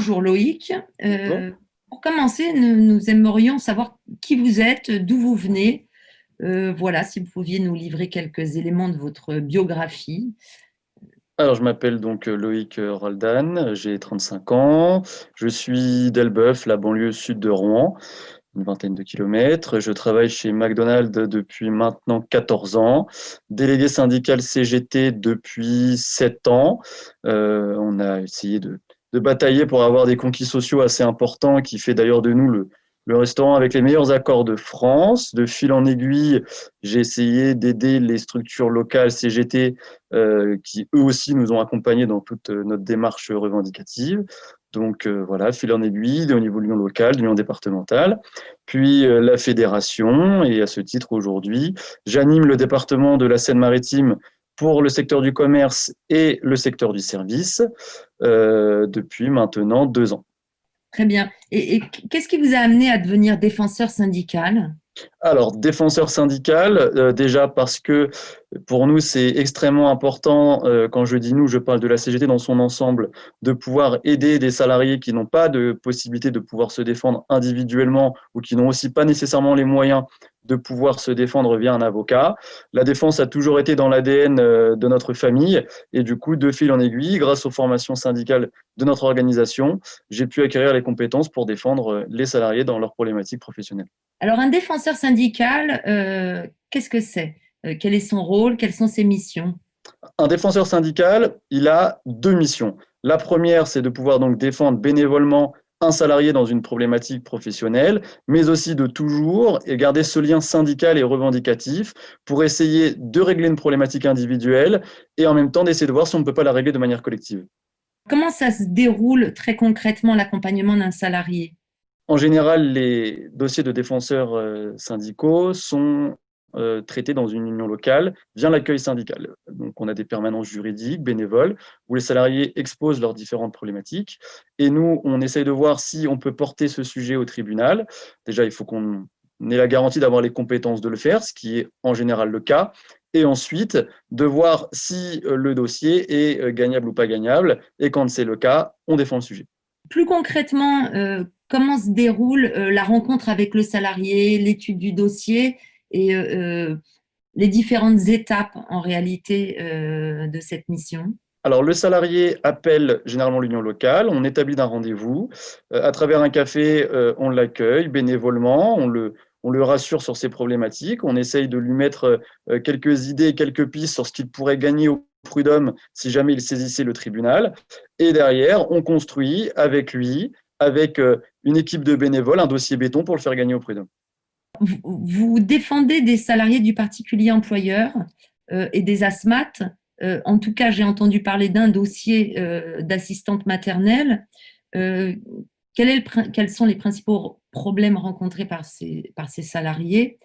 Bonjour Loïc. Bon. Pour commencer, nous aimerions savoir qui vous êtes, d'où vous venez. Voilà, si vous pouviez nous livrer quelques éléments de votre biographie. Alors, je m'appelle donc Loïc Roldan, j'ai 35 ans, je suis d'Elbeuf, la banlieue sud de Rouen, une vingtaine de kilomètres. Je travaille chez McDonald's depuis maintenant 14 ans, délégué syndical CGT depuis 7 ans. On a essayé de batailler pour avoir des conquis sociaux assez importants, qui fait d'ailleurs de nous le restaurant avec les meilleurs accords de France. De fil en aiguille, j'ai essayé d'aider les structures locales CGT qui eux aussi nous ont accompagnés dans toute notre démarche revendicative. Donc voilà, fil en aiguille, au niveau de l'union locale, de l'union départementale, puis la fédération. Et à ce titre, aujourd'hui, j'anime le département de la Seine-Maritime pour le secteur du commerce et le secteur du service depuis maintenant 2 ans. Très bien. Et qu'est-ce qui vous a amené à devenir défenseur syndical? Alors, défenseur syndical, déjà parce que pour nous, c'est extrêmement important, quand je dis nous, je parle de la CGT dans son ensemble, de pouvoir aider des salariés qui n'ont pas de possibilité de pouvoir se défendre individuellement ou qui n'ont aussi pas nécessairement les moyens de pouvoir se défendre via un avocat. La défense a toujours été dans l'ADN de notre famille et du coup, de fil en aiguille, grâce aux formations syndicales de notre organisation, j'ai pu acquérir les compétences pour défendre les salariés dans leurs problématiques professionnelles. Alors, un défenseur syndical, qu'est-ce que c'est? Quel est son rôle? Quelles sont ses missions? Un défenseur syndical, il a deux missions. La première, c'est de pouvoir donc défendre bénévolement un salarié dans une problématique professionnelle, mais aussi de toujours garder ce lien syndical et revendicatif pour essayer de régler une problématique individuelle et en même temps d'essayer de voir si on ne peut pas la régler de manière collective. Comment ça se déroule très concrètement l'accompagnement d'un salarié? En général, les dossiers de défenseurs syndicaux sont traités dans une union locale via l'accueil syndical. Donc, on a des permanences juridiques, bénévoles, où les salariés exposent leurs différentes problématiques. Et nous, on essaye de voir si on peut porter ce sujet au tribunal. Déjà, il faut qu'on ait la garantie d'avoir les compétences de le faire, ce qui est en général le cas. Et ensuite, de voir si le dossier est gagnable ou pas gagnable. Et quand c'est le cas, on défend le sujet. Plus concrètement, comment se déroule la rencontre avec le salarié, l'étude du dossier et les différentes étapes en réalité de cette mission? Alors, le salarié appelle généralement l'union locale, on établit un rendez-vous. À travers un café, on l'accueille bénévolement, on le rassure sur ses problématiques, on essaye de lui mettre quelques idées, quelques pistes sur ce qu'il pourrait gagner au prud'homme si jamais il saisissait le tribunal. Et derrière, on construit avec lui, avec une équipe de bénévoles, un dossier béton pour le faire gagner au prud'homme. Vous défendez des salariés du particulier employeur et des ASMAT. En tout cas, j'ai entendu parler d'un dossier d'assistante maternelle. Euh, quels sont les principaux problèmes rencontrés par ces salariés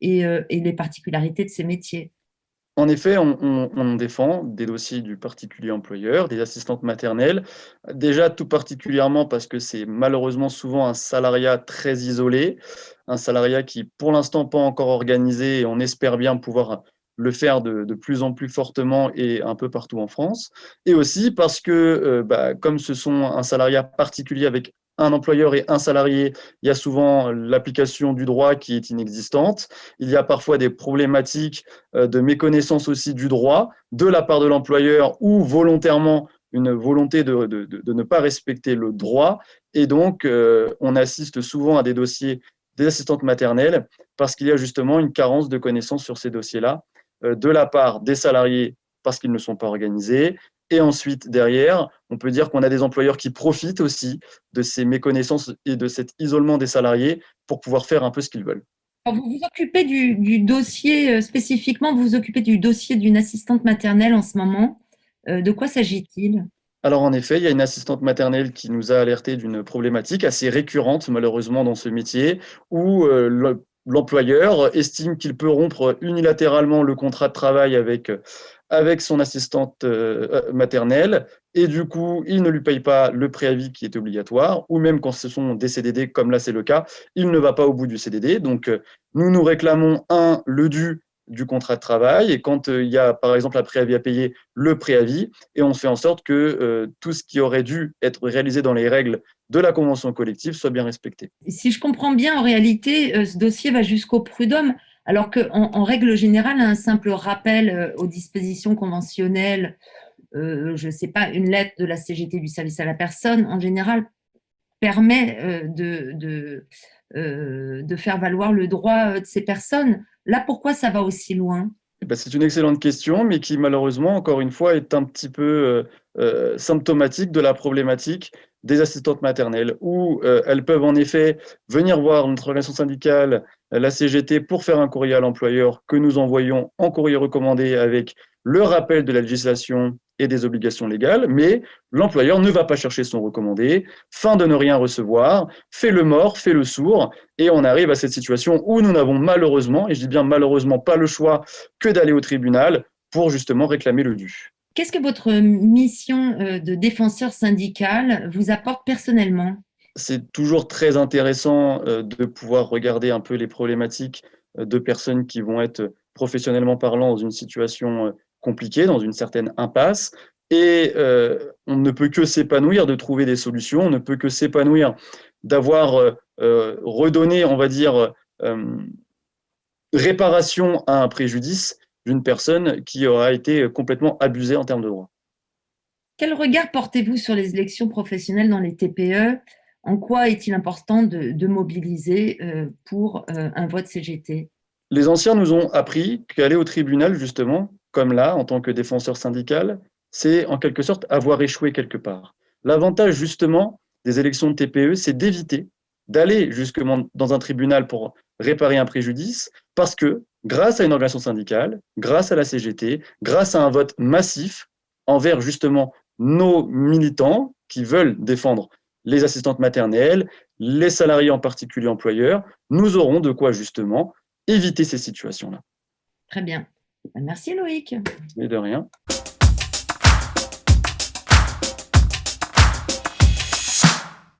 et les particularités de ces métiers? En effet, on défend des dossiers du particulier employeur, des assistantes maternelles, déjà tout particulièrement parce que c'est malheureusement souvent un salariat très isolé, un salariat qui pour l'instant pas encore organisé et on espère bien pouvoir le faire de plus en plus fortement et un peu partout en France. Et aussi parce que comme ce sont un salariat particulier avec un employeur et un salarié, il y a souvent l'application du droit qui est inexistante. Il y a parfois des problématiques de méconnaissance aussi du droit de la part de l'employeur ou volontairement une volonté de ne pas respecter le droit. Et donc, on assiste souvent à des dossiers des assistantes maternelles parce qu'il y a justement une carence de connaissances sur ces dossiers-là de la part des salariés parce qu'ils ne sont pas organisés. Et ensuite, derrière, on peut dire qu'on a des employeurs qui profitent aussi de ces méconnaissances et de cet isolement des salariés pour pouvoir faire un peu ce qu'ils veulent. Alors, vous vous occupez du dossier spécifiquement, vous vous occupez du dossier d'une assistante maternelle en ce moment. De quoi s'agit-il? Alors en effet, il y a une assistante maternelle qui nous a alerté d'une problématique assez récurrente malheureusement dans ce métier où l'employeur estime qu'il peut rompre unilatéralement le contrat de travail avec son assistante maternelle et du coup, il ne lui paye pas le préavis qui est obligatoire ou même quand ce sont des CDD comme là c'est le cas, il ne va pas au bout du CDD. Donc nous réclamons le dû du contrat de travail et quand il y a par exemple un préavis à payer, le préavis, et on fait en sorte que tout ce qui aurait dû être réalisé dans les règles de la convention collective soit bien respecté. Si je comprends bien, en réalité, ce dossier va jusqu'au prud'homme, alors qu'en règle générale, un simple rappel aux dispositions conventionnelles, je ne sais pas, une lettre de la CGT du service à la personne, en général, permet de faire valoir le droit de ces personnes. Là, pourquoi ça va aussi loin? C'est une excellente question, mais qui malheureusement, encore une fois, est un petit peu symptomatique de la problématique des assistantes maternelles, où elles peuvent en effet venir voir notre organisation syndicale, la CGT, pour faire un courrier à l'employeur que nous envoyons en courrier recommandé avec le rappel de la législation et des obligations légales, mais l'employeur ne va pas chercher son recommandé, feint de ne rien recevoir, fait le mort, fait le sourd, et on arrive à cette situation où nous n'avons malheureusement, et je dis bien malheureusement, pas le choix que d'aller au tribunal pour justement réclamer le dû. Qu'est-ce que votre mission de défenseur syndical vous apporte personnellement? C'est toujours très intéressant de pouvoir regarder un peu les problématiques de personnes qui vont être professionnellement parlant dans une situation compliquée, dans une certaine impasse. Et on ne peut que s'épanouir de trouver des solutions, on ne peut que s'épanouir d'avoir redonné, on va dire, réparation à un préjudice d'une personne qui aura été complètement abusée en termes de droit. Quel regard portez-vous sur les élections professionnelles dans les TPE? En quoi est-il important de mobiliser pour un vote CGT? Les anciens nous ont appris qu'aller au tribunal, justement, comme là, en tant que défenseur syndical, c'est en quelque sorte avoir échoué quelque part. L'avantage, justement, des élections de TPE, c'est d'éviter d'aller justement dans un tribunal pour réparer un préjudice, parce que grâce à une organisation syndicale, grâce à la CGT, grâce à un vote massif envers justement nos militants qui veulent défendre les assistantes maternelles, les salariés en particulier employeurs, nous aurons de quoi justement éviter ces situations-là. Très bien. Merci Loïc. Mais de rien.